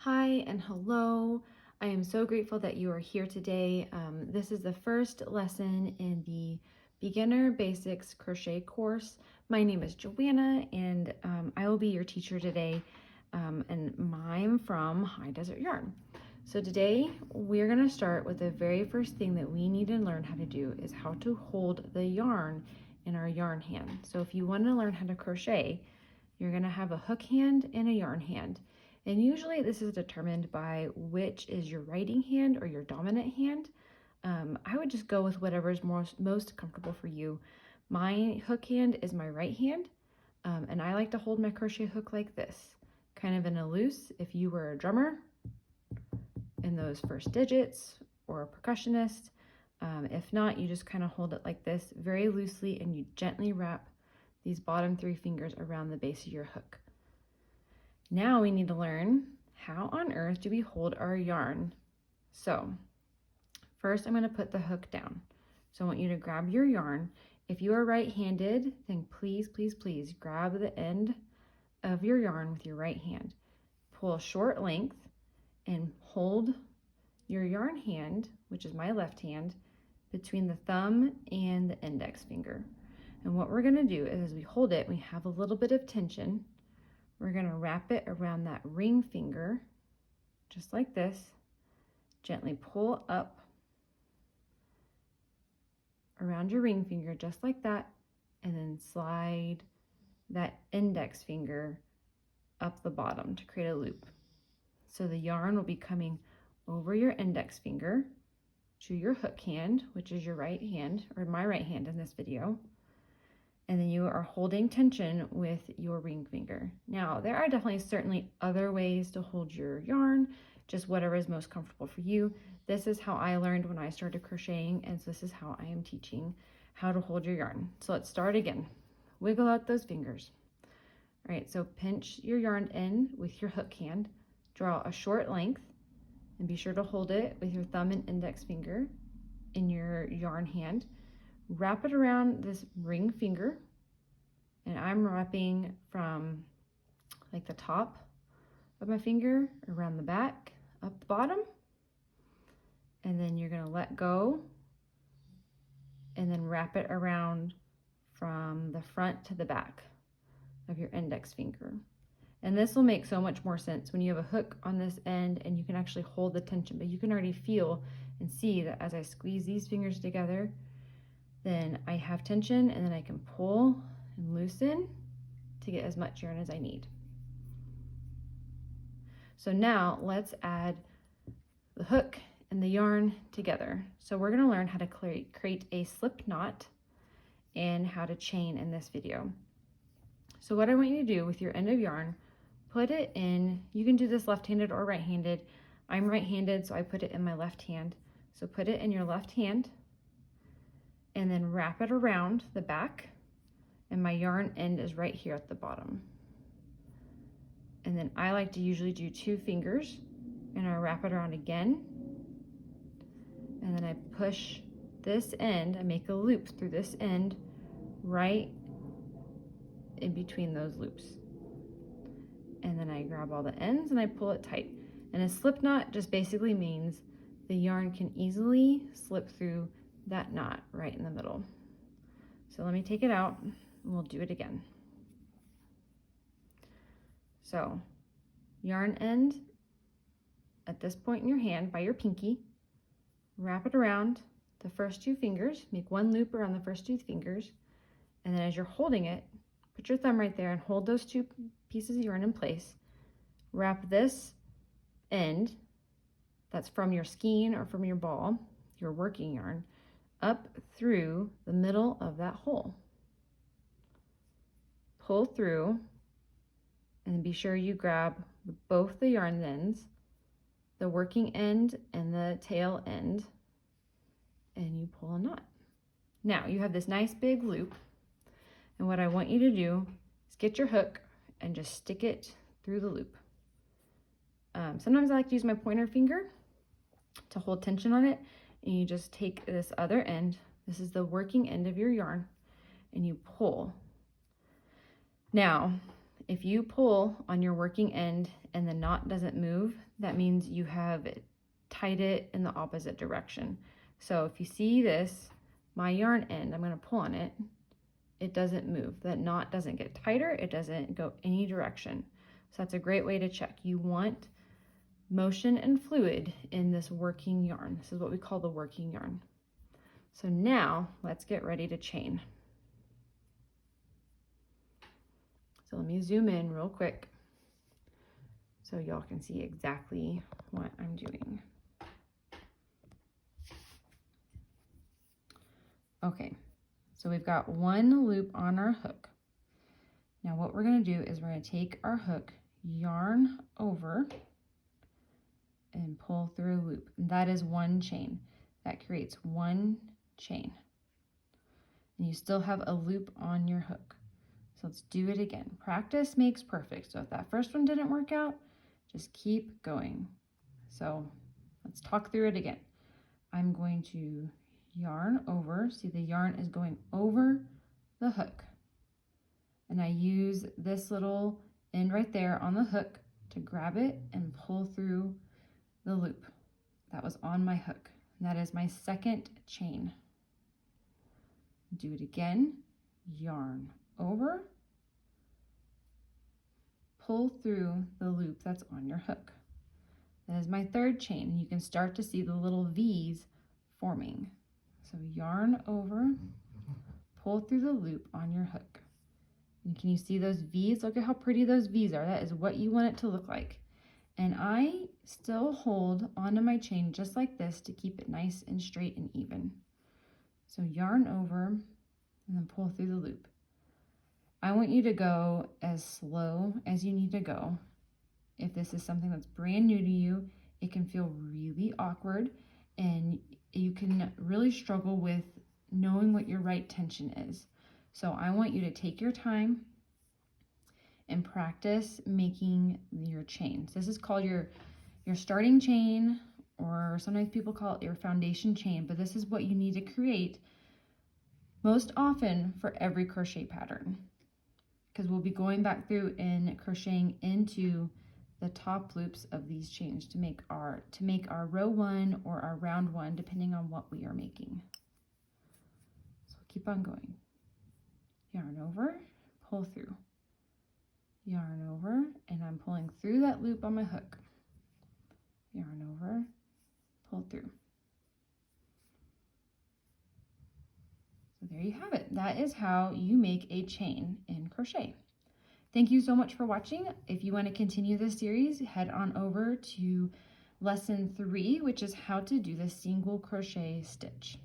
Hi and hello. I am so grateful that you are here today. This is the first lesson in the Beginner Basics Crochet course. My name is Joanna and I will be your teacher today, and I'm from High Desert Yarn. So today we're going to start with the very first thing that we need to learn how to do is how to hold the yarn in our yarn hand. So if you want to learn how to crochet, you're going to have a hook hand and a yarn hand. And usually this is determined by which is your writing hand or your dominant hand. I would just go with whatever is most comfortable for you. My hook hand is my right hand, and I like to hold my crochet hook like this, kind of in a loose. If you were a drummer in those first digits or a percussionist, if not, you just kind of hold it like this very loosely and you gently wrap these bottom 3 fingers around the base of your hook. Now we need to learn how on earth do we hold our yarn. So first I'm going to put the hook down. So I want you to grab your yarn. If you are right-handed, then please grab the end of your yarn with your right hand. Pull a short length and hold your yarn hand, which is my left hand, between the thumb and the index finger. And what we're going to do is as we hold it, we have a little bit of tension. We're going to wrap it around that ring finger, just like this. Gently pull up around your ring finger, just like that, and then slide that index finger up the bottom to create a loop. So the yarn will be coming over your index finger to your hook hand, which is your right hand, or my right hand in this video. And then you are holding tension with your ring finger. Now, there are certainly other ways to hold your yarn, just whatever is most comfortable for you. This is how I learned when I started crocheting, and so this is how I am teaching how to hold your yarn. So let's start again. Wiggle out those fingers. All right, so pinch your yarn in with your hook hand, draw a short length, and be sure to hold it with your thumb and index finger in your yarn hand. Wrap it around this ring finger, and I'm wrapping from like the top of my finger around the back, up the bottom, and then you're going to let go and then wrap it around from the front to the back of your index finger. And this will make so much more sense when you have a hook on this end and you can actually hold the tension, but you can already feel and see that as I squeeze these fingers together, then I have tension, and then I can pull and loosen to get as much yarn as I need. So now let's add the hook and the yarn together. So we're going to learn how to create a slip knot and how to chain in this video. So what I want you to do with your end of yarn, put it in, you can do this left-handed or right-handed. I'm right-handed, so I put it in my left hand. So put it in your left hand, and then wrap it around the back, and my yarn end is right here at the bottom. And then I like to usually do 2 fingers, and I wrap it around again, and then I push this end, I make a loop through this end right in between those loops. And then I grab all the ends and I pull it tight. And a slip knot just basically means the yarn can easily slip through that knot right in the middle. So let me take it out and we'll do it again. So yarn end at this point in your hand by your pinky, wrap it around the first 2 fingers, make 1 loop around the first 2 fingers, and then as you're holding it, put your thumb right there and hold those 2 pieces of yarn in place. Wrap this end that's from your skein or from your ball, your working yarn, up through the middle of that hole. Pull through, and then be sure you grab both the yarn ends, the working end and the tail end, and you pull a knot. Now you have this nice big loop, and what I want you to do is get your hook and just stick it through the loop. Sometimes I like to use my pointer finger to hold tension on it, and you just take this other end, this is the working end of your yarn, and you pull. Now, If you pull on your working end and the knot doesn't move, that means you have tied it in the opposite direction. So if you see this, my yarn end, I'm going to pull on it, it doesn't move. That knot doesn't get tighter, it doesn't go any direction. So that's a great way to check. You want motion and fluid in this working yarn. This is what we call the working yarn. So now let's get ready to chain. So let me zoom in real quick so y'all can see exactly what I'm doing. Okay, so we've got one loop on our hook. Now what we're going to do is we're going to take our hook, yarn over, and pull through a loop. And that is one chain. That creates one chain. And you still have a loop on your hook. So let's do it again. Practice makes perfect. So if that first one didn't work out, just keep going. So let's talk through it again. I'm going to yarn over. See, the yarn is going over the hook. And I use this little end right there on the hook to grab it and pull through the loop that was on my hook. And that is my second chain. Do it again. Yarn over, pull through the loop that's on your hook. That is my third chain. You can start to see the little V's forming. So yarn over, pull through the loop on your hook. And can you see those V's? Look at how pretty those V's are. That is what you want it to look like. And I still hold onto my chain just like this to keep it nice and straight and even. So yarn over and then pull through the loop. I want you to go as slow as you need to go. If this is something that's brand new to you, it can feel really awkward and you can really struggle with knowing what your right tension is. So I want you to take your time and practice making your chains. This is called your starting chain, or sometimes people call it your foundation chain, but this is what you need to create most often for every crochet pattern, because we'll be going back through and crocheting into the top loops of these chains to make our row one or our round one, depending on what we are making. So keep on going. Yarn over, pull through. Yarn over, and I'm pulling through that loop on my hook. Yarn over, pull through. So there you have it. That is how you make a chain in crochet. Thank you so much for watching. If you want to continue this series, head on over to lesson 3, which is how to do the single crochet stitch.